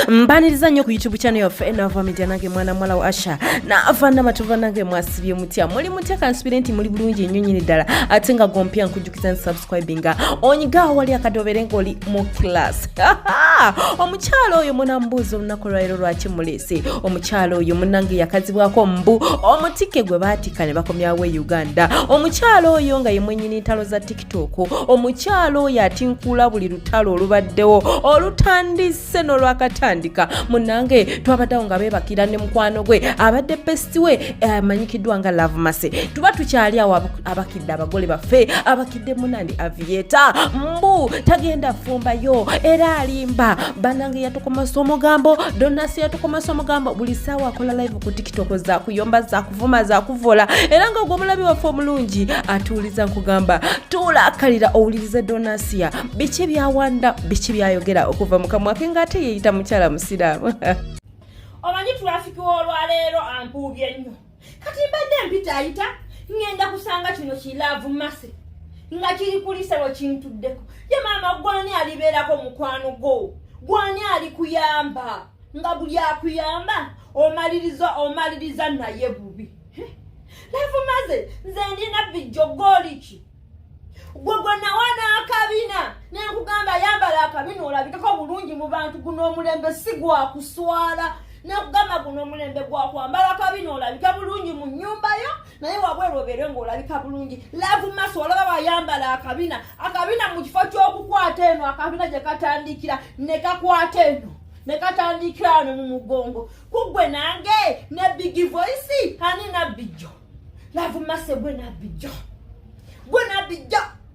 Mbaniriza nnyo ku YouTube channel yaffe Enava Media nange mwana mwala wa Asiyah na avana matuva nange mwasibye mutya muli mutya kanspirenti muli bulungi nnyo nyini ddala ate nga gompya nkujukiza subscribinga onyiga wali akadobere ngoli mu class omukyalo oyo munambuzo olunaku lwairo lwaki mulese omukyalo oyo munange yakazibwako mbu omutike gwe baatika ne bakomyawo Uganda omukyalo oyo nga ye mwenyini ntalo za TikTok omukyalo oyo atinkula buli lutalo olubaddewo olutandise n'olwakatandika munange twabaddawo nga beebakira ne mukwano gwe abadde best we amanyikiddwa nga Love Mase tuba tukyali awo abakidde abagole baffe abakidde munandi avieta mbu tagenda fumbayo era alimba banange yatukomasa omugambo donasi yatukomasa omugambo buli ssaawa akola live ku TikTok za kuyomba za kuvuma za kuvola era nga ogw'omulabi waffe omulungi atuuliza nkugamba tuulaakalira owulirize donasiya biki byawanda biki byayogera okuva mu kamwa ke ng'ate yeeyita mukyala musiraamu omanyi tulafiki olwaleero ampuubye nnyo kati mbadde mpitaayita ngenda kusanga kino ki Love Mase nga kiri kulisalo kintuddeko ye maama gwani alibeerako mukwano gwo gwani ali kuyamba nga buli akuyamba omaliriza naye bubi Love Mase nze ndina bijjogoli ki gwe nawana akabina nenkugamba yambala akabina olabikako bulungi mu bantu guno omulembe si gwakuswala nakugamba guno omulembe gwakwambala akabina olabika bulungi mu nyumba yo naye wabweru obeere ng'olabika bulungi Love Mase olaba wayambala akabina mu kifo ky'okukwata eno akabina gye katandikira ne kakwata eno ne katandikira ano mu mugongo kugwe nange ne big voice ani nabijjo Love Mase gwe nabijjo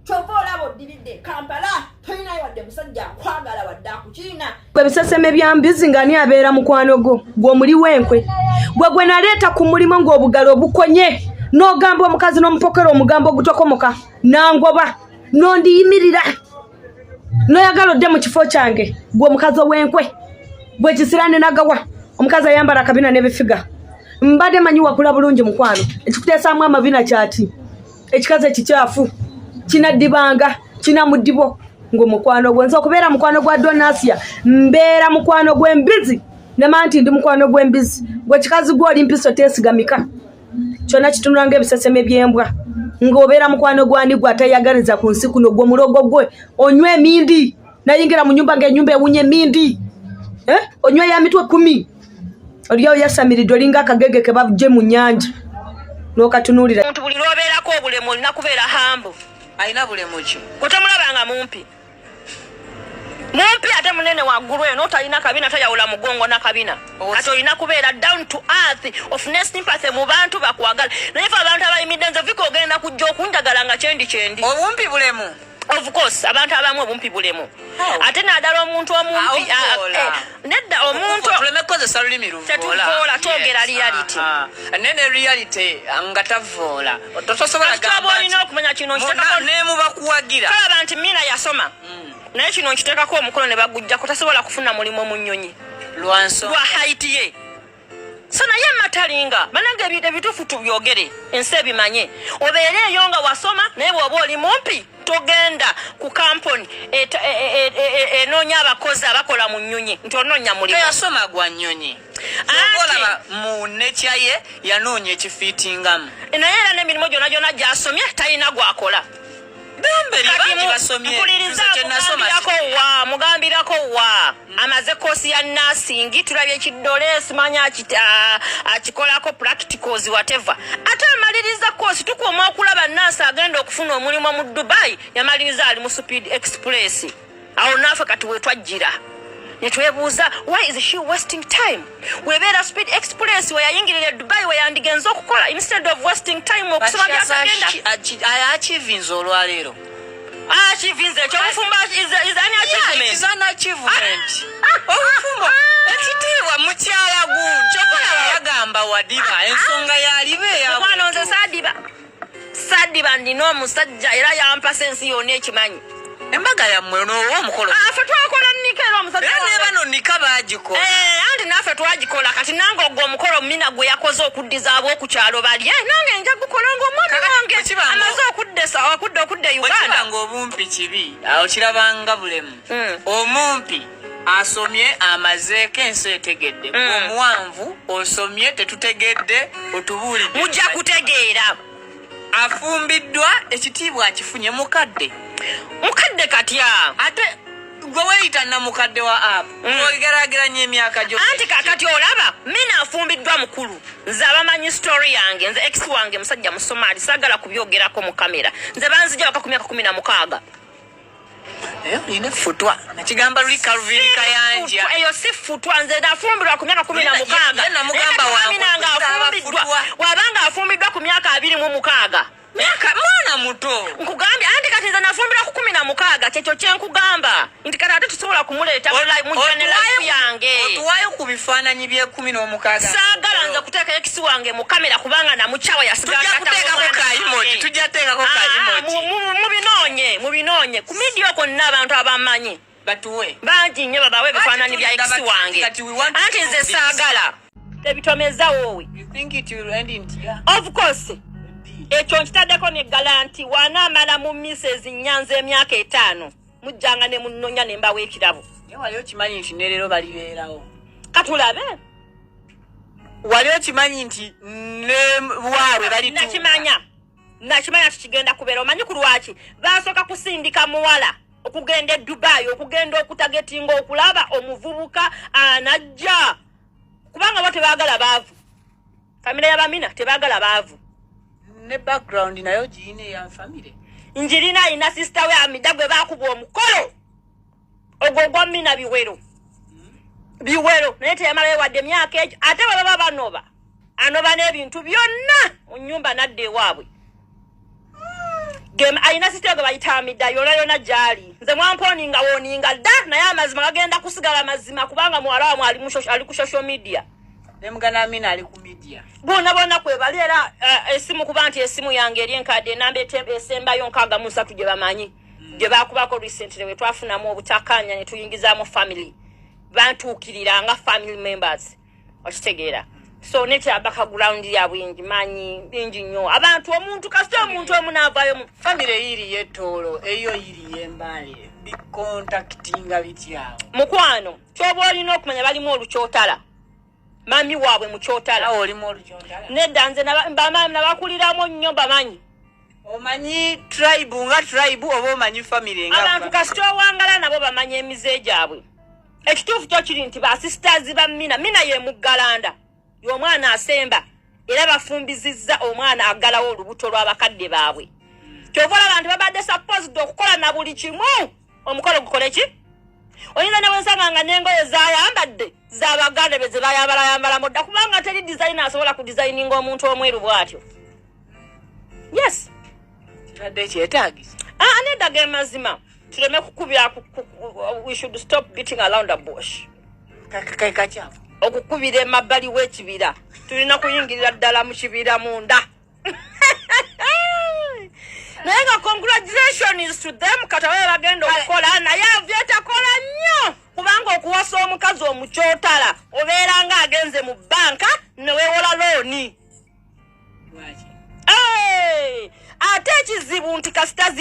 chovola bodibide Kampala toyina wadde musajja kwagala wadde akukiina gwe biseseme byambizi ngani abeera mukwano gwo muli wenkwe gwe naleeta ku mulimo ng'obugalo obukonye n'ogamba omukazi n'omupokera omugambo ogutokomoka nangoba n'ondiyimirira n'oyagala odde mu kifo kyange gwe omukazi owenkwe gwe kisirane nagawa omukazi ayambala akabina n'ebifiga mbadde manyi wakula bulungi mukwano ekikuteesaamu amabina kyati ekikazi ekikyafu kinaddibanga kina mudibo ng'omukwano gwe nze okubeera mukwano gwa Asiyah mbeera mukwano gw'embizi nemanti ndi mukwano gw'embizi gwe kikazi gw'oli mpiso teesigamika kyonna kitunula ng'ebiseseme by'embwa ng'obeera mukwano gwani gwe atayagaliza ku nsi kuno gwe mulogo gwe onywa emindi nayingira mu nyumba ng'ennyumba ewunya emindi onywa ya mitwe 10 oliyo yasamiridde olinga akagege ke bavuje mu nnyanja n'okatunuulira omuntu buli lw'obeerako obulemu olina kubeera hambo alina bulemu ki kutomulabanga mumpi ate munene waggulu eyo n'otalina kabina tayawula mugongo nakabina ate olina kubeera down to earth of sympathy mu bantu bakwagala naye fe abantu abayimidde nze vika ogenda kujja okunjagala nga kyendi obumpi bulemu of course abantu abamu obumpi bulemu ate naddala omuntu omumpi nedda omuntu tulemekozesa lulimi luvoola twogera reality nene reality nga tavoola tosobola gamba olina okumanya kino nemubakuwagira kalaba nti mina yasoma naye kino nkiteekako omukono ne bagujjako tasobola kufuna mulimu mu nnyonyi lwa haiti ye so naye matalinga banange ebituufu tubyogere ensi ebimanye obeere eyo nga wasoma naye bw'oba oli mumpi togenda ku kampuni enoonya abakozi abakola mu nnyonyi nti onoonya mulimu yasoma gwa nnyonyi olaba mu nekya ye yanoonya ekifiitingamu naye era n'emirimu gyonna gy'asomye talina gwakola mugambirako wa amaze kosi ya nursing tulabye ekidole simanya akikolako practicals whatever ate amaliriza kosi tukoma okulaba nurse agenda okufuna omulimu mu Dubai yamaliriza ali mu Speed Express awo naffe kati wetwajjira netwebuuza why is she wasting time webeera Speed Express weyayingirira Dubai weyandigenza okukola instead of wasting time okusoma byakagenda achivinze olwaleero achivinze ekyobufumba izani achievement obufumba ekitiibwa mukyala gu kyokola bagamba wadiba ensonga yalibeeya mwana nze sadiba ndina omusajja era yampasa ensi yonna ekimanyi embaga yammwe n'ow'omukolo afe twakola nnikera omusajja era ne bano nnika baagikola anti naffe twagikola kati nange ogwo omukolo mina gwe yakoze okuddiza ab'okukyalo balye nange nja gukola ng'omwami wange amaze okudda Uganda nga obumpi kibi awo kirabanga bulemu omumpi asomye amazeeko ensi etegedde omuwanvu osomye tetutegedde otubuulidde mujja kutegeera afumbiddwa ekitiibwa akifunye mukadde katya ate gwe weeyita namukadde wa apu ogeraageranya emyaka gyo anti kakati olaba mina afumbiddwa mukulu nze abamanyi story yange nze ex wange musajja mu Somali saagala kubyogerako mu kamera nze banzija waka ku myaka 16 ine futwa nakigamba luli Calvin Kayanja eyo si futwa nze nafumbirwa ku myaka 16 namugamba wabanga afumbiddwa ku myaka 26 mwana muto nkugambye anti kati nze nafumbirwa ku 16 kyekyo kyenkugamba nti kati ate tusobola kumuleeta mu generation yange otuwaayo ku bifaananyi bye 16 saagala nze kuteeka ex wange mu kamera kubanga namukyawa tujja kuteekako mubinoonye ku midiyo konna abantu abamanyi batuwe bangi nnyo babawe ebifaananyi bya ex wange anti nze saagala tebitomeza woowe of course ekyo nkitaddeko ne galanti wanaamala mu Mrs. Nyanza emyaka 5 mujjanga ne munonya ne mbawo ekirabo wali okimanyi nti ne leero balibeerawo katulabe wali okimanyi nti ne waabwe balituuka nakimanya kikigenda kubeera omanyi ku lwaki basooka kusindika muwala okugenda e Dubai okugenda okutagetinga okulaba omuvubuka anajja kubanga bo tebaagala baavu famire y'abamina tebaagala baavu ne background nayo giine ya family njirina ina sister we amida gwe bakuba omukolo ogwo gwa mina biwero naye teyamala wadde emyaka egyo ate baba banoba anoba n'ebintu byonna mu nnyumba nadde ewaabwe ayina sister gwe bayita amida yona gyali nze mwamponinga woninga dda naye amazima gagenda kusigala mazima kubanga muwala wamwe ali ku social media nemugana Amina ali ku media bonna kwebali era esimu kuba nti esimu yange eri enkadde enamba esembayo 63 gye bamanyi gye bakubako recently we twafunamu obutakanya ne tuyingizaamu family bantuukirira nga family members okitegeera so nekya background yabwe ngimanyi bingi nnyo abantu omuntu kasita omuntu omu naavaayo mu family eyiri yetoolo eyo yiri yembale bicontactinga bityawo mukwano kyoba olina okumanya balimu olukyotala mami waabwe mu kyotala olimu olukyotala nedda nze nabakuliramu nnyo bamanyi omanyi tribe nga tribe oba omanyi family nga abantu kasita owangala nabo bamanyi emize gyabwe ekituufu kyo kiri nti basisters ba mina ye muggalanda y'omwana asemba era bafumbizizza omwana aggalawo olubuto lw'abakadde baabwe kyova abantu babadde supposed okukola na buli kimu omukolo gukole ki oyinza newensanga nga n'engoye zayambadde z'abaganda be ze bayambala modda kubanga teri designer asobola ku designinga omuntu omweru bw'atyo yes kibadde kyetaagisa neddaga emazima tuleme kukubira we should stop beating around the bush kakyafu okukubira emabbali w'ekibira tulina kuyingirira ddala mu kibira munda naye nga congratulations to them katawe bagenda okukola naye avyetakola nnyo kubanga okuwasa omukazi omukyotala obeera nga agenze mu banka neweewola looni ate ekizibu nti kasita